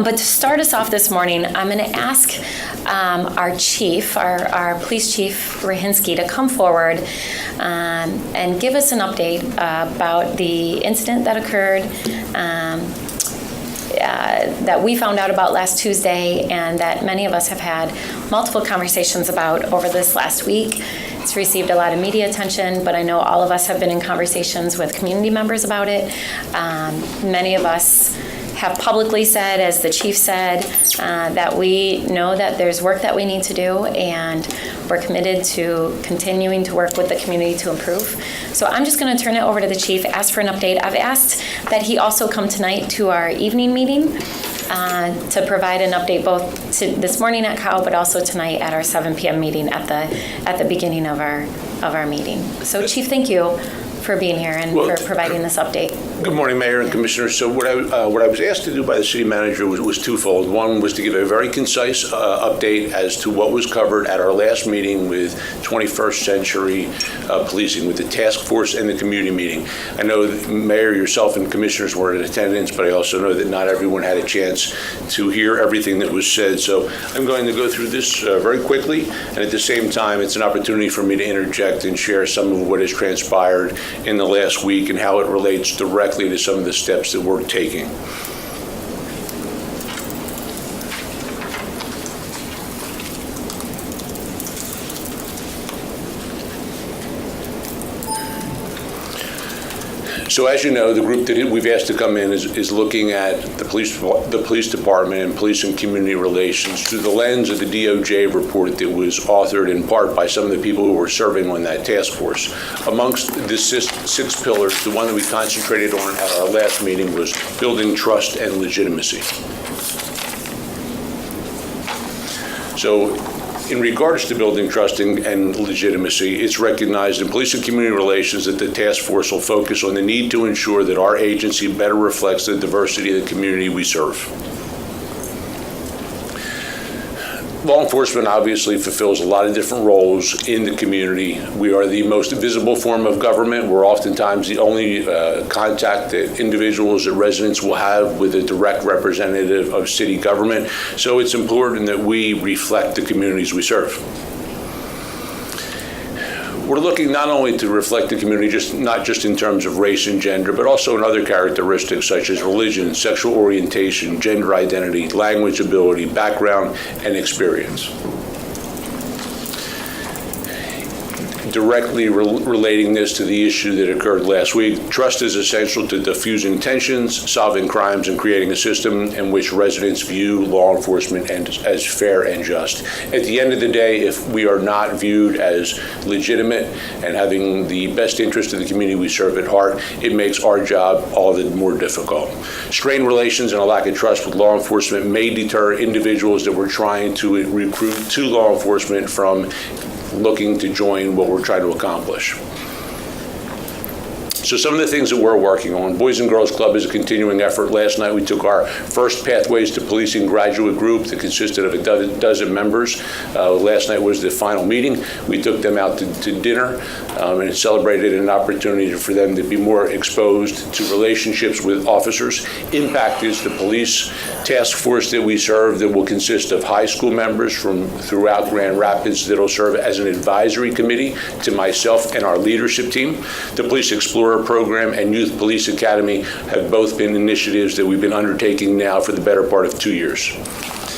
But to start us off this morning, I'm going to ask our chief, our police chief, Rahinsky, to come forward and give us an update about the incident that occurred that we found out about last Tuesday and that many of us have had multiple conversations about over this last week. It's received a lot of media attention, but I know all of us have been in conversations with community members about it. Many of us have publicly said, as the chief said, that we know that there's work that we need to do, and we're committed to continuing to work with the community to improve. So I'm just going to turn it over to the chief, ask for an update. I've asked that he also come tonight to our evening meeting to provide an update both to this morning at COW, but also tonight at our 7 p.m. meeting at the beginning of our meeting. So Chief, thank you for being here and for providing this update. Good morning, Mayor and Commissioners. So what I was asked to do by the city manager was twofold. One was to give a very concise update as to what was covered at our last meeting with 21st Century Policing, with the task force and the community meeting. I know that Mayor, yourself, and Commissioners were in attendance, but I also know that not everyone had a chance to hear everything that was said. So I'm going to go through this very quickly, and at the same time, it's an opportunity for me to interject and share some of what has transpired in the last week and how it relates directly to some of the steps that we're taking. So as you know, the group that we've asked to come in is looking at the police department and police and community relations through the lens of the DOJ report that was authored in part by some of the people who were serving on that task force. Amongst the six pillars, the one that we concentrated on at our last meeting was building trust and legitimacy. So in regards to building trust and legitimacy, it's recognized in police and community relations that the task force will focus on the need to ensure that our agency better reflects the diversity of the community we serve. Law enforcement obviously fulfills a lot of different roles in the community. We are the most visible form of government. We're oftentimes the only contact that individuals or residents will have with a direct representative of city government. So it's important that we reflect the communities we serve. We're looking not only to reflect the community, not just in terms of race and gender, but also in other characteristics such as religion, sexual orientation, gender identity, language ability, background, and experience. Directly relating this to the issue that occurred last week, trust is essential to diffusing tensions, solving crimes, and creating a system in which residents view law enforcement as fair and just. At the end of the day, if we are not viewed as legitimate and having the best interest of the community we serve at heart, it makes our job all the more difficult. Strained relations and a lack of trust with law enforcement may deter individuals that we're trying to recruit to law enforcement from looking to join what we're trying to accomplish. So some of the things that we're working on, Boys and Girls Club is a continuing effort. Last night we took our first Pathways to Policing graduate group that consisted of a dozen members. Last night was the final meeting. We took them out to dinner and celebrated an opportunity for them to be more exposed to relationships with officers. Impact is the police task force that we serve that will consist of high school members from throughout Grand Rapids that will serve as an advisory committee to myself and our leadership team. The Police Explorer program and Youth Police Academy have both been initiatives that we've been undertaking now for the better part of 2 years.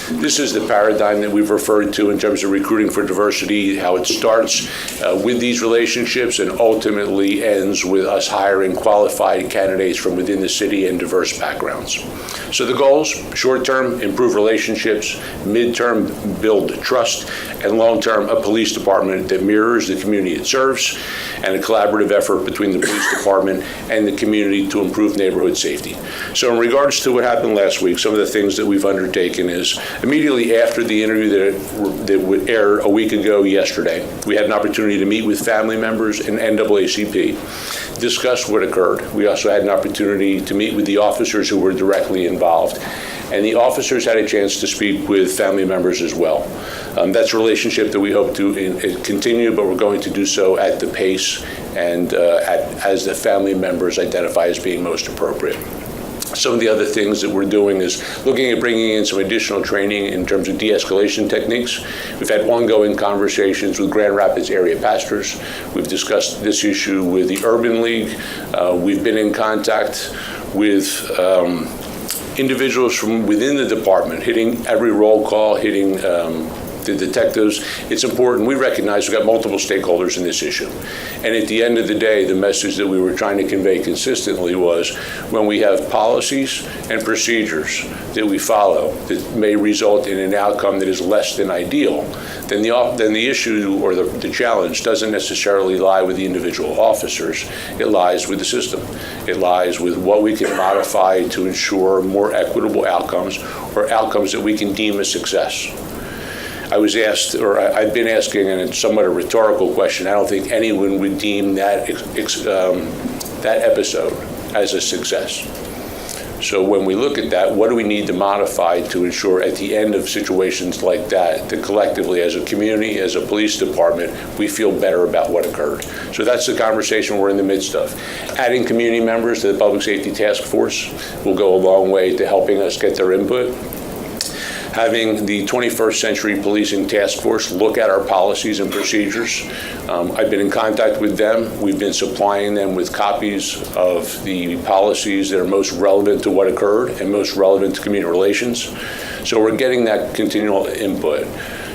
This is the paradigm that we've referred to in terms of recruiting for diversity, how it starts with these relationships and ultimately ends with us hiring qualified candidates from within the city and diverse backgrounds. So the goals, short-term, improve relationships, mid-term, build trust, and long-term, a police department that mirrors the community it serves, and a collaborative effort between the police department and the community to improve neighborhood safety. So in regards to what happened last week, some of the things that we've undertaken is immediately after the interview that would air a week ago yesterday, we had an opportunity to meet with family members and NAACP, discuss what occurred. We also had an opportunity to meet with the officers who were directly involved. And the officers had a chance to speak with family members as well. That's a relationship that we hope to continue, but we're going to do so at the pace and as the family members identify as being most appropriate. Some of the other things that we're doing is looking at bringing in some additional training in terms of de-escalation techniques. We've had ongoing conversations with Grand Rapids area pastors. We've discussed this issue with the Urban League. We've been in contact with individuals from within the department, hitting every roll call, hitting the detectives. It's important. We recognize we've got multiple stakeholders in this issue. And at the end of the day, the message that we were trying to convey consistently was when we have policies and procedures that we follow that may result in an outcome that is less than ideal, then the issue or the challenge doesn't necessarily lie with the individual officers. It lies with the system. It lies with what we can modify to ensure more equitable outcomes or outcomes that we can deem a success. I was asked, or I've been asking, and it's somewhat a rhetorical question, I don't think anyone would deem that episode as a success. So when we look at that, what do we need to modify to ensure at the end of situations like that collectively as a community, as a police department, we feel better about what occurred? So that's the conversation we're in the midst of. Adding community members to the Public Safety Task Force will go a long way to helping us get their input. Having the 21st Century Policing Task Force look at our policies and procedures. I've been in contact with them. We've been supplying them with copies of the policies that are most relevant to what occurred and most relevant to community relations. So we're getting that continual input.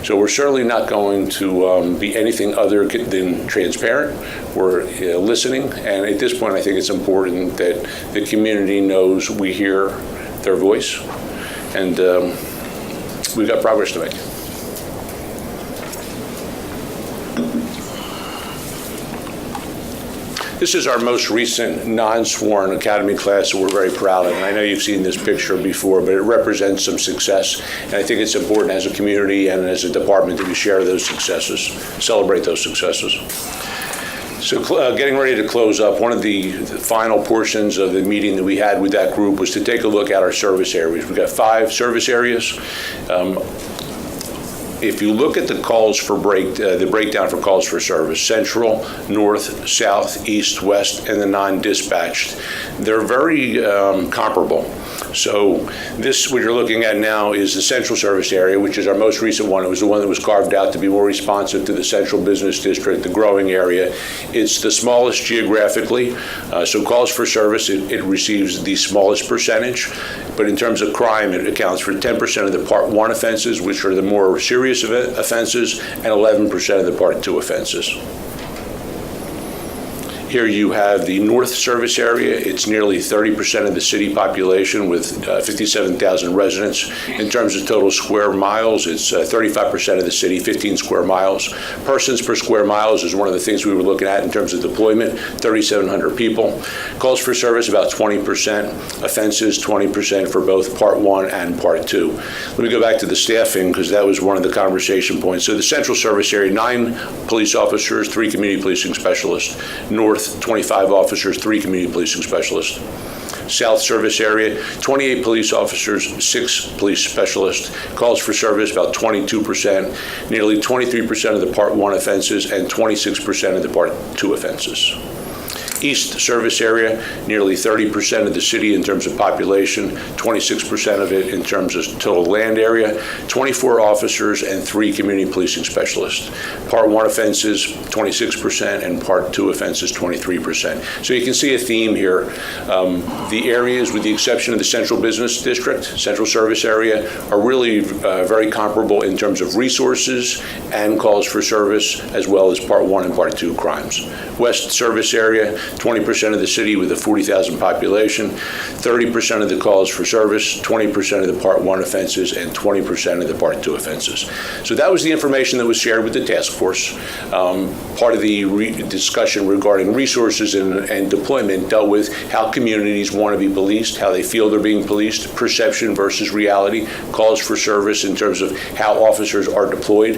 So we're certainly not going to be anything other than transparent. We're listening, and at this point I think it's important that the community knows we hear their voice, and we've got progress to make. This is our most recent non-sworn academy class that we're very proud of. And I know you've seen this picture before, but it represents some success. And I think it's important as a community and as a department that we share those successes, celebrate those successes. So getting ready to close up, one of the final portions of the meeting that we had with that group was to take a look at our service areas. We've got 5 service areas. If you look at the calls for the breakdown for calls for service, central, north, south, east, west, and the non-dispatched, they're very comparable. So this, what you're looking at now, is the central service area, which is our most recent one. It was the one that was carved out to be more responsive to the central business district, the growing area. It's the smallest geographically, so calls for service, it receives the smallest percentage. But in terms of crime, it accounts for 10% of the Part 1 offenses, which are the more serious offenses, and 11% of the Part 2 offenses. Here you have the North Service area. It's nearly 30% of the city population with 57,000 residents. In terms of total square miles, it's 35% of the city, 15 square miles. Persons per square miles is one of the things we were looking at in terms of deployment, 3,700 people. Calls for service, about 20%. Offenses, 20% for both Part 1 and Part 2. Let me go back to the staffing because that was one of the conversation points. So the Central Service area, 9 police officers, 3 community policing specialists. North, 25 officers, 3 community policing specialists. South Service area, 28 police officers, 6 police specialists. Calls for service, about 22%, nearly 23% of the Part 1 offenses and 26% of the Part 2 offenses. East Service area, nearly 30% of the city in terms of population, 26% of it in terms of total land area, 24 officers and 3 community policing specialists. Part 1 offenses, 26%, and Part 2 offenses, 23%. So you can see a theme here. The areas, with the exception of the Central Business District, Central Service area, are really very comparable in terms of resources and calls for service, as well as Part 1 and Part 2 crimes. West Service area, 20% of the city with a 40,000 population, 30% of the calls for service, 20% of the Part 1 offenses, and 20% of the Part 2 offenses. So that was the information that was shared with the task force. Part of the discussion regarding resources and deployment dealt with how communities want to be policed, how they feel they're being policed, perception versus reality, calls for service in terms of how officers are deployed,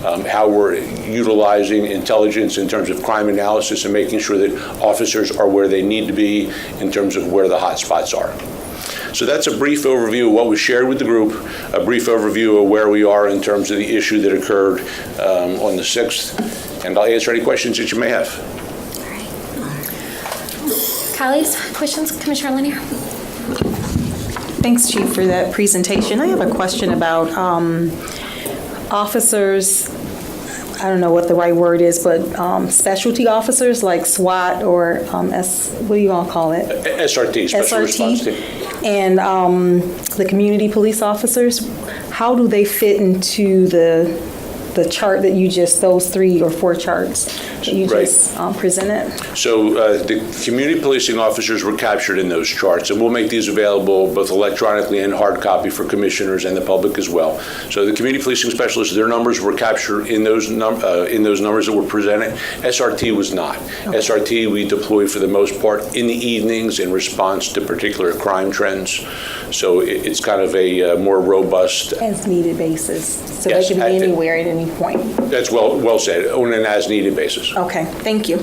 how we're utilizing intelligence in terms of crime analysis and making sure that officers are where they need to be in terms of where the hot spots are. So that's a brief overview of what was shared with the group, a brief overview of where we are in terms of the issue that occurred on the 6th, and I'll answer any questions that you may have. All right. Colleagues, questions? Commissioner Lanier? Thanks, Chief, for that presentation. I have a question about officers, I don't know what the right word is, but specialty officers like SWAT or what do you all call it? SRT, Special Response Team. And the community police officers, how do they fit into the chart that you just, those 3 or 4 charts that you just presented? So the community policing officers were captured in those charts, and we'll make these available both electronically and hard copy for commissioners and the public as well. So the community policing specialists, their numbers were captured in those numbers that were presented. SRT was not. Okay. SRT we deploy for the most part in the evenings in response to particular crime trends. So it's kind of a more robust, as needed basis. So yes, they can be anywhere at any point. That's well said, on an as needed basis. Okay, thank you.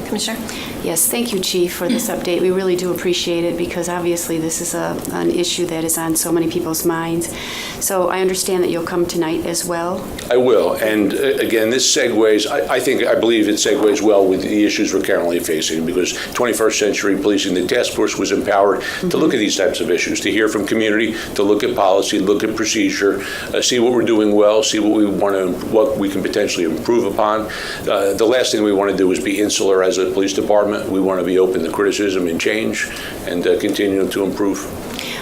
Commissioner? Yes, thank you, Chief, for this update. We really do appreciate it because obviously this is an issue that is on so many people's minds. So I understand that you'll come tonight as well. I will, and again, this segues, I believe it segues well with the issues we're currently facing, because 21st Century Policing, the task force was empowered to look at these types of issues, to hear from community, to look at policy, look at procedure, see what we're doing well, see what we can potentially improve upon. The last thing we want to do is be insular as a police department. We want to be open to criticism and change and continue to improve.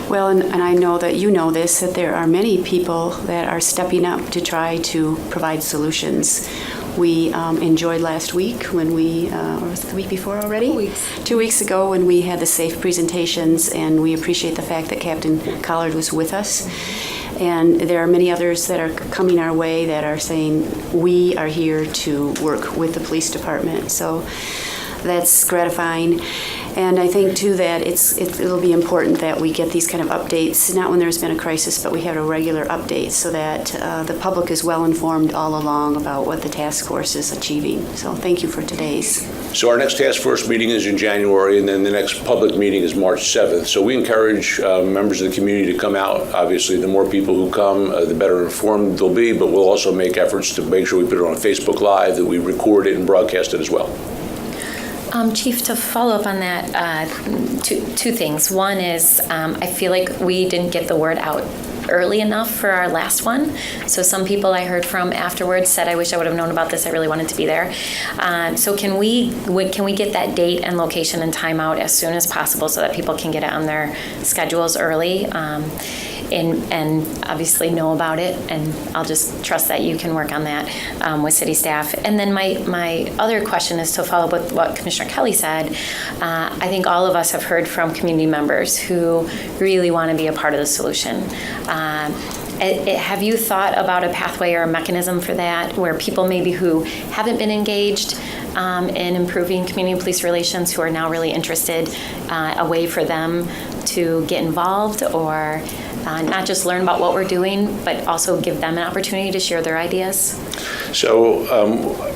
Well, and I know that you know this, that there are many people that are stepping up to try to provide solutions. We enjoyed last week when or was it the week before already? 2 weeks. 2 weeks ago when we had the safe presentations, and we appreciate the fact that Captain Collard was with us. And there are many others that are coming our way that are saying, we are here to work with the police department. So that's gratifying. And I think, too, that it'll be important that we get these kind of updates, not when there's been a crisis, but we have a regular update so that the public is well informed all along about what the task force is achieving. So thank you for today's. So our next task force meeting is in January, and then the next public meeting is March 7th. So we encourage members of the community to come out. Obviously, the more people who come, the better informed they'll be, but we'll also make efforts to make sure we put it on Facebook Live, that we record it and broadcast it as well. Chief, to follow up on that, two things. One is I feel like we didn't get the word out early enough for our last one. So some people I heard from afterwards said, I wish I would have known about this. I really wanted to be there. So can we get that date and location and time out as soon as possible so that people can get it on their schedules early? And obviously know about it, and I'll just trust that you can work on that with city staff. And then my other question is to follow up with what Commissioner Kelly said. I think all of us have heard from community members who really want to be a part of the solution. Have you thought about a pathway or a mechanism for that, where people maybe who haven't been engaged in improving community police relations, who are now really interested, a way for them to get involved, or not just learn about what we're doing, but also give them an opportunity to share their ideas? So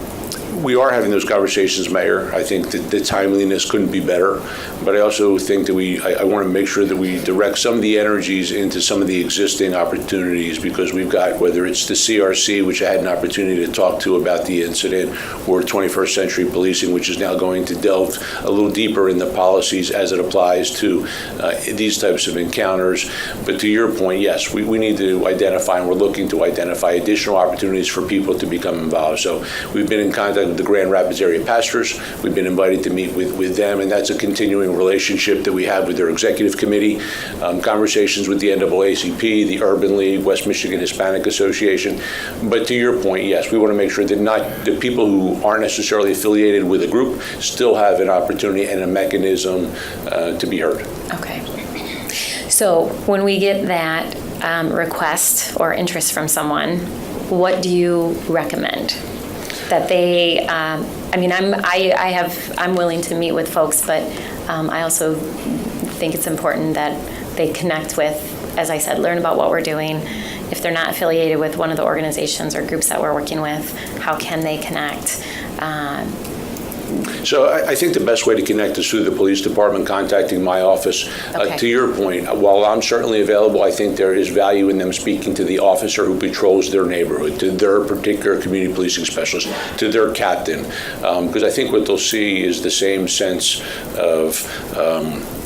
we are having those conversations, Mayor. I think that the timeliness couldn't be better, but I also think that I want to make sure that we direct some of the energies into some of the existing opportunities, because we've got, whether it's the CRC, which I had an opportunity to talk to about the incident, or 21st Century Policing, which is now going to delve a little deeper in the policies as it applies to these types of encounters. But to your point, yes, we need to identify, and we're looking to identify additional opportunities for people to become involved. So we've been in contact with the Grand Rapids area pastors. We've been invited to meet with them, and that's a continuing relationship that we have with their executive committee, conversations with the NAACP, the Urban League, West Michigan Hispanic Association. But to your point, yes, we want to make sure that the people who aren't necessarily affiliated with a group still have an opportunity and a mechanism to be heard. Okay. So when we get that request or interest from someone, what do you recommend? That they, I'm willing to meet with folks, but I also think it's important that they connect with, as I said, learn about what we're doing. If they're not affiliated with one of the organizations or groups that we're working with, how can they connect? So I think the best way to connect is through the police department contacting my office. Okay. To your point, while I'm certainly available, I think there is value in them speaking to the officer who patrols their neighborhood, to their particular community policing specialist, to their captain. Because I think what they'll see is the same sense of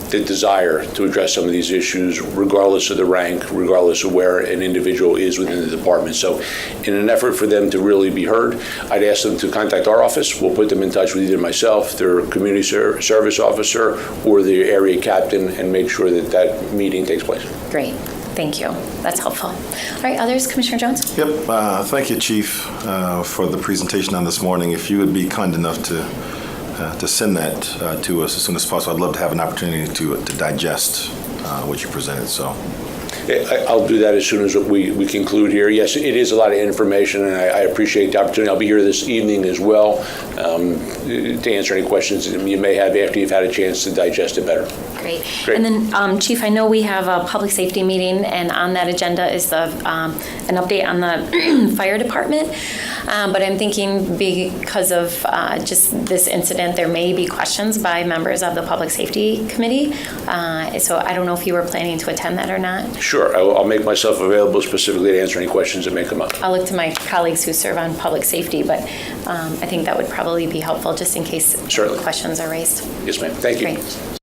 the desire to address some of these issues, regardless of the rank, regardless of where an individual is within the department. So in an effort for them to really be heard, I'd ask them to contact our office. We'll put them in touch with either myself, their community service officer, or the area captain, and make sure that that meeting takes place. Great. Thank you. That's helpful. All right, others? Commissioner Jones? Yep. Thank you, Chief, for the presentation on this morning. If you would be kind enough to send that to us as soon as possible, I'd love to have an opportunity to digest what you presented. So. I'll do that as soon as we conclude here. Yes, it is a lot of information, and I appreciate the opportunity. I'll be here this evening as well to answer any questions you may have after you've had a chance to digest it better. Great. And then, Chief, I know we have a public safety meeting, and on that agenda is an update on the fire department. But I'm thinking because of just this incident, there may be questions by members of the Public Safety Committee. So I don't know if you were planning to attend that or not. Sure. I'll make myself available specifically to answer any questions that may come up. I'll look to my colleagues who serve on public safety, but I think that would probably be helpful just in case Certainly. questions are raised. Yes, ma'am. Thank you. Great.